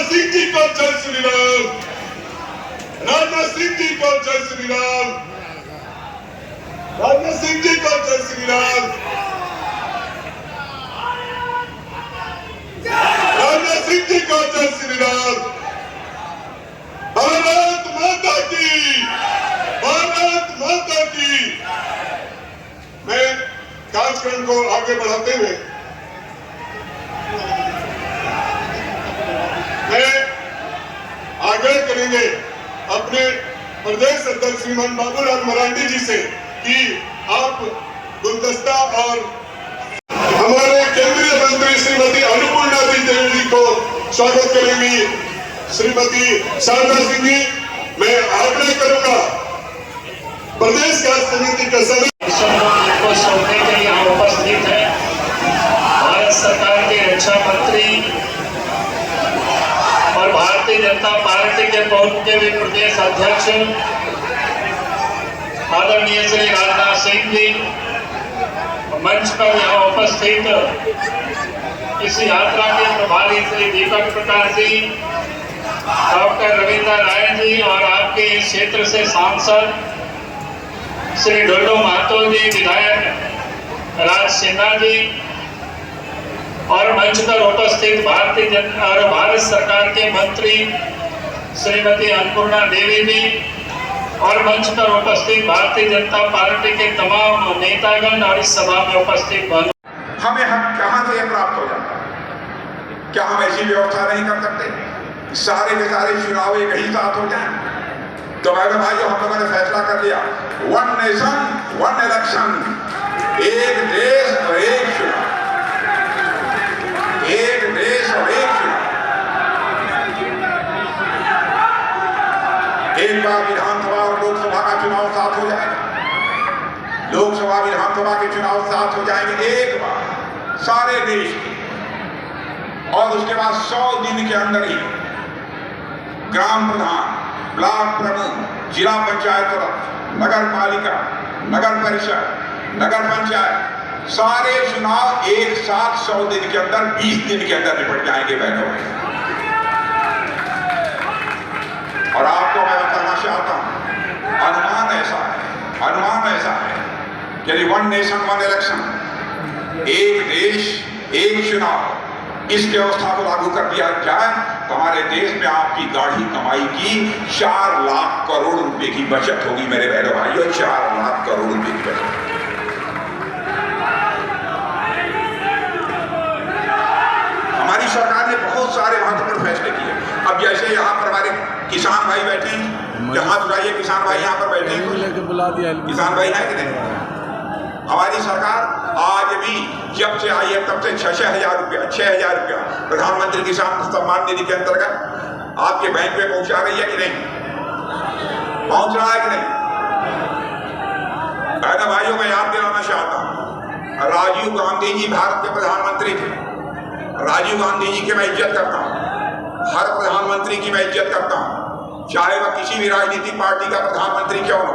राजनाथ सिंह जी को जय श्री राम। राजनाथ सिंह जी को जय श्री राम। राजनाथ सिंह जी को जय श्री राम। राजनाथ सिंह जी को जय श्री राम। भारत माता की, भारत माता की। मैं कार्यक्रम को आगे बढ़ाते हुए मैं आग्रह करेंगे अपने प्रदेश अध्यक्ष श्रीमान बाबूलाल मरांडी जी से कि आप गुलदस्ता और हमारे केंद्रीय मंत्री श्रीमती अन्नपूर्णा देवी जी को स्वागत करेंगी। श्रीमती शारदा सिंह जी, मैं आग्रह करूंगा प्रदेश कार्य समिति के सदस्य को सौंपने के लिए यहाँ उपस्थित है भारत सरकार के रक्षा मंत्री और भारतीय जनता पार्टी के पूर्व के भी प्रदेश अध्यक्ष आदरणीय श्री राजनाथ सिंह जी, मंच पर यहाँ उपस्थित इस यात्रा के प्रभारी श्री दीपक प्रकाश जी, डॉक्टर रविंद्र राय जी और आपके इस क्षेत्र से सांसद श्री डोडो महतो जी, विधायक राज सिन्हा जी और मंच पर उपस्थित भारत सरकार के मंत्री श्रीमती अन्नपूर्णा देवी जी और मंच पर उपस्थित भारतीय जनता पार्टी के तमाम नेतागण और इस सभा में उपस्थित हमें हक कहां से प्राप्त हो जाता है? क्या हम ऐसी व्यवस्था नहीं कर सकते सारे के सारे चुनाव एक ही साथ हो जाए? तो मेरे भाइयों, हम लोगों ने फैसला कर लिया, वन नेशन वन इलेक्शन, एक देश और एक चुनाव, एक देश और एक चुनाव। एक बार विधानसभा और लोकसभा का चुनाव साथ हो जाएगा, लोकसभा विधानसभा के चुनाव साथ हो जाएंगे एक बार सारे देश के, और उसके बाद 100 दिन के अंदर ही ग्राम प्रधान, ब्लॉक प्रमुख, जिला पंचायत, नगर पालिका, नगर परिषद, नगर पंचायत, सारे चुनाव एक साथ 100 दिन के अंदर, 20 दिन के अंदर निपट जाएंगे बहनों। और आपको मैं बताना चाहता हूं, अनुमान ऐसा है यदि वन नेशन वन इलेक्शन, एक देश एक चुनाव, इस व्यवस्था को लागू कर दिया जाए तो हमारे देश में आपकी गाढ़ी कमाई की 4 लाख करोड़ रुपए की बचत होगी मेरे बहनों भाइयों, 4 लाख करोड़ रुपए की बचत। हमारी सरकार ने बहुत सारे महत्वपूर्ण फैसले किए। अब जैसे यहाँ पर हमारे किसान भाई बैठे हैं, हाथ उठाइए, किसान भाई यहाँ पर बैठे हैं, किसान भाई हैं कि नहीं? हमारी सरकार आज भी जब से आई है तब से 6,000 रुपया प्रधानमंत्री किसान सम्मान निधि के अंतर्गत आपके बैंक में पहुंचा रही है कि नहीं? पहुंच रहा है कि नहीं? बहनों भाइयों, मैं याद दिलाना चाहता हूं, राजीव गांधी जी भारत के प्रधानमंत्री थे। राजीव गांधी जी की मैं इज्जत करता हूं, हर प्रधानमंत्री की मैं इज्जत करता हूं, चाहे वह किसी भी राजनीतिक पार्टी का प्रधानमंत्री क्यों हो,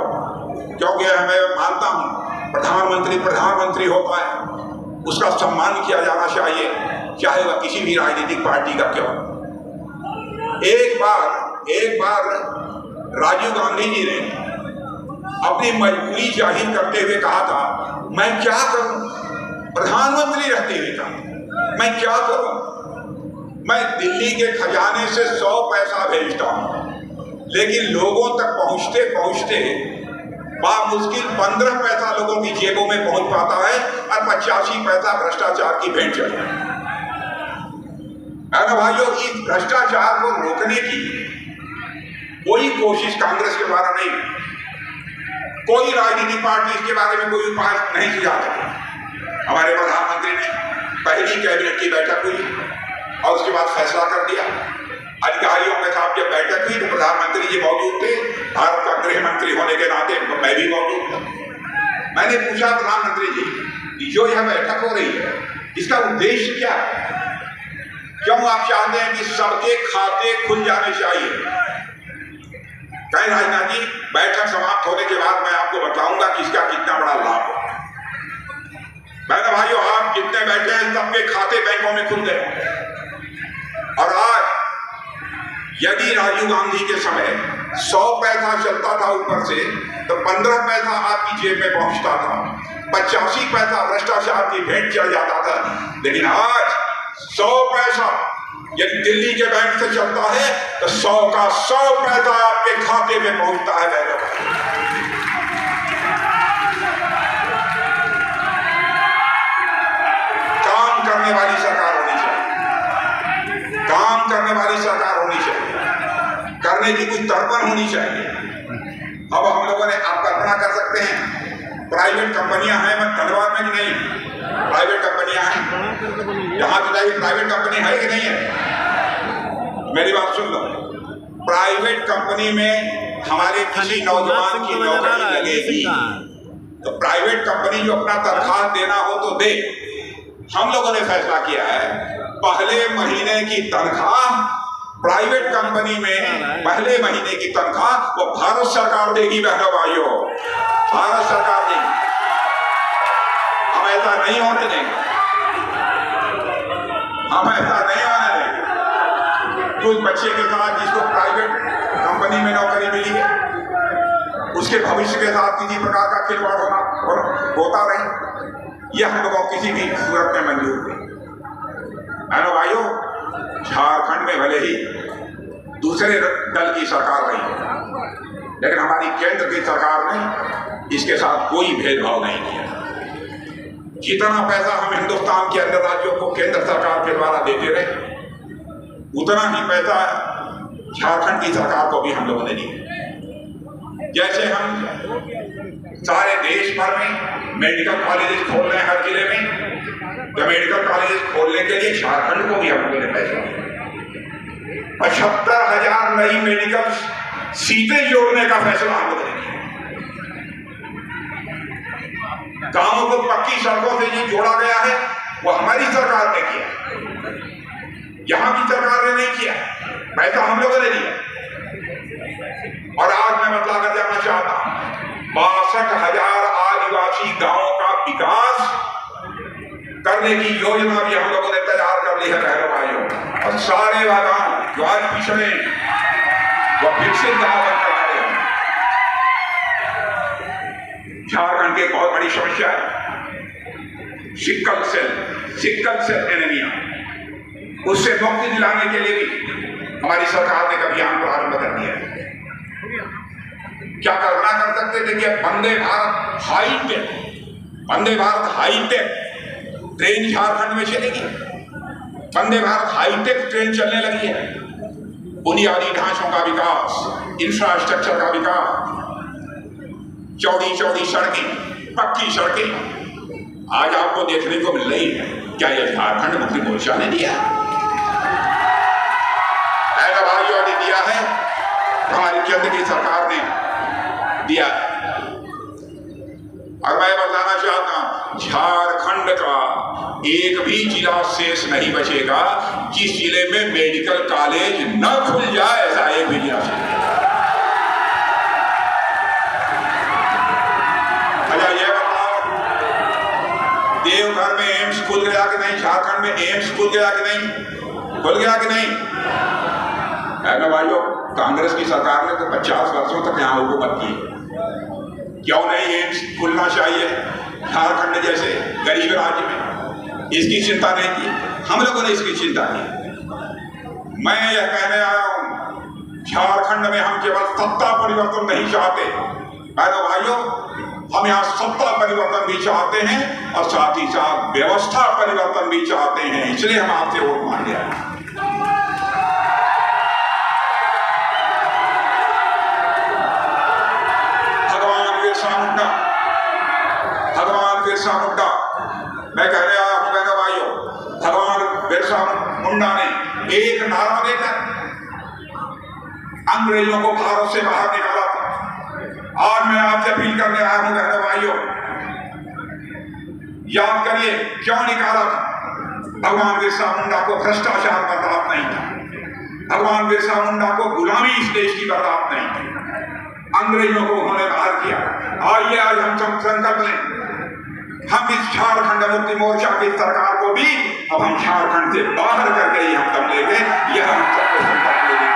क्योंकि मैं मानता हूं प्रधानमंत्री होता है, उसका सम्मान किया जाना चाहिए, चाहे वह किसी भी राजनीतिक पार्टी का क्यों। एक बार राजीव गांधी जी ने अपनी मजबूरी जाहिर करते हुए कहा था, मैं क्या करूं, प्रधानमंत्री रहते हुए था, मैं क्या करूं, मैं दिल्ली के खजाने से 100 पैसा भेजता हूं, लेकिन लोगों तक पहुंचते पहुंचते मुश्किल 15 पैसा लोगों की जेबों में पहुंच पाता है और 85 पैसा भ्रष्टाचार की भेंट चढ़ी। भाइयों, इस भ्रष्टाचार को रोकने की कोई कोशिश कांग्रेस के द्वारा नहीं, कोई राजनीतिक पार्टी इसके बारे में कोई उपाय नहीं सुझा सकी। हमारे प्रधानमंत्री ने पहली कैबिनेट की बैठक हुई और उसके बाद फैसला कर दिया। अधिकारियों के साथ जब बैठक हुई तो प्रधानमंत्री जी मौजूद थे, भारत का गृह मंत्री होने के नाते मैं भी मौजूद था। मैंने पूछा प्रधानमंत्री जी, जो यह बैठक हो रही है इसका उद्देश्य क्या है? क्यों आप चाहते हैं कि सबके खाते खुल जाने चाहिए? कहीं राजनाथ जी, बैठक समाप्त होने के बाद मैं आपको बताऊंगा कि इसका कितना बड़ा लाभ है। बहनों भाइयों, आप जितने बैठे हैं सबके खाते बैंकों में खुल गए और आज यदि राजीव गांधी के समय 100 पैसा चलता था ऊपर से तो 15 पैसा आपकी जेब में पहुंचता था, 85 पैसा भ्रष्टाचार की भेंट चढ़ जाता था। लेकिन आज 100 पैसा यदि दिल्ली के बैंक से चलता है तो 100 का 100 पैसा आपके खाते में पहुंचता है। काम करने वाली सरकार होनी चाहिए, काम करने वाली सरकार होनी चाहिए, करने की कुछ तर्पण होनी चाहिए। अब हम लोगों ने, आप कल्पना कर सकते हैं, प्राइवेट कंपनियां हैं धनबाद में कि नहीं? प्राइवेट कंपनियां हैं, यहां तो जाइए, प्राइवेट कंपनी है कि नहीं है? मेरी बात सुन लो, प्राइवेट कंपनी में हमारे किसी नौजवान की नौकरी लगेगी तो प्राइवेट कंपनी जो अपना तनख्वाह देना हो तो दे। हम लोगों ने फैसला किया है पहले महीने की तनख्वाह प्राइवेट कंपनी में, पहले महीने की तनख्वाह वो भारत सरकार देगी। बहनों भाइयों, भारत सरकार देगी, हम ऐसा नहीं होने देंगे, हम ऐसा नहीं होने देंगे। कुछ बच्चे के साथ जिसको प्राइवेट कंपनी में नौकरी मिली है उसके भविष्य के साथ किसी प्रकार का खिलवाड़ होता रहे, यह हम लोगों किसी भी सूरत में मंजूर नहीं। बहनों भाइयों, झारखंड में भले ही दूसरे दल की सरकार रही लेकिन हमारी केंद्र की सरकार ने इसके साथ कोई भेदभाव नहीं किया। जितना पैसा हम हिंदुस्तान के अंदर राज्यों को केंद्र सरकार के द्वारा देते रहे उतना ही पैसा झारखंड की सरकार को भी हम लोगों ने दिया। जैसे हम सारे देश भर में मेडिकल कॉलेजेस खोल रहे हैं हर जिले में, तो मेडिकल कॉलेजेस खोलने के लिए झारखंड को भी हम लोगों ने पैसा दिया। 75,000 नई मेडिकल सीटें जोड़ने का फैसला हम लोगों ने किया। गांवों को पक्की सड़कों से जो जोड़ा गया है वो हमारी सरकार ने किया, यहां की सरकार ने नहीं किया, पैसा हम लोगों ने दिया। और आज मैं बतला कर जाना चाहता हूं, 62,000 आदिवासी गांवों का विकास करने की योजना भी हम लोगों ने तैयार कर ली है बहनों भाइयों। और सारे वह गांव जो आज पिछड़े वो विकसित गांव बनकर खड़े हैं। झारखंड की बहुत बड़ी समस्या है सिक्कल सेल एनीमिया, उससे मुक्ति दिलाने के लिए भी हमारी सरकार ने अभियान प्रारंभ कर दिया है। क्या कल्पना कर सकते थे कि वंदे भारत हाईटेक ट्रेन झारखंड में चलेगी? वंदे भारत हाईटेक ट्रेन चलने लगी है। बुनियादी ढांचों का विकास, इंफ्रास्ट्रक्चर का विकास, चौड़ी सड़कें, पक्की सड़कें आज आपको देखने को मिल रही है। क्या यह झारखंड मुक्ति मोर्चा ने दिया है? ऐसा भाइयों ने दिया है, हमारी केंद्र की सरकार ने दिया। और मैं बताना चाहता हूं, झारखंड का एक भी जिला शेष नहीं बचेगा जिस जिले में मेडिकल कॉलेज न खुल जाए, ऐसा एक भी जिला शेष। अच्छा ये बताओ, देवघर में एम्स खुल गया कि नहीं? झारखंड में एम्स खुल गया कि नहीं? खुल गया कि नहीं? है ना भाइयों, कांग्रेस की सरकार ने तो 50 वर्षों तक यहाँ हुकूमत की, क्यों नहीं एम्स खुलना चाहिए झारखंड जैसे गरीब राज्य में? इसकी चिंता नहीं की, हम लोगों ने इसकी चिंता की। मैं यह कहने आया हूं, झारखंड में हम केवल सत्ता परिवर्तन नहीं चाहते भाइयों, हम यहाँ सत्ता परिवर्तन भी चाहते हैं और साथ ही साथ व्यवस्था परिवर्तन भी चाहते हैं। इसलिए हम आपसे वोट मांगे हैं। भगवान बिरसा मुंडा, मैं कहने आया हूं बहनों भाइयों, भगवान बिरसा मुंडा ने एक नारा देकर अंग्रेजों को भारत से बाहर निकाला था। आज मैं आपसे अपील करने आया हूं बहनों भाइयों, याद करिए क्यों निकाला था। भगवान बिरसा मुंडा को भ्रष्टाचार बर्दाश्त नहीं था, भगवान बिरसा मुंडा को गुलामी इस देश की बर्दाश्त नहीं थी, अंग्रेजों को उन्होंने बाहर किया। आइए आज हम संकल्प लें, हम इस झारखंड मुक्ति मोर्चा की सरकार को भी अब हम झारखंड से बाहर करके ही हम दम लेंगे। यह हम सबको संकल्प लेने की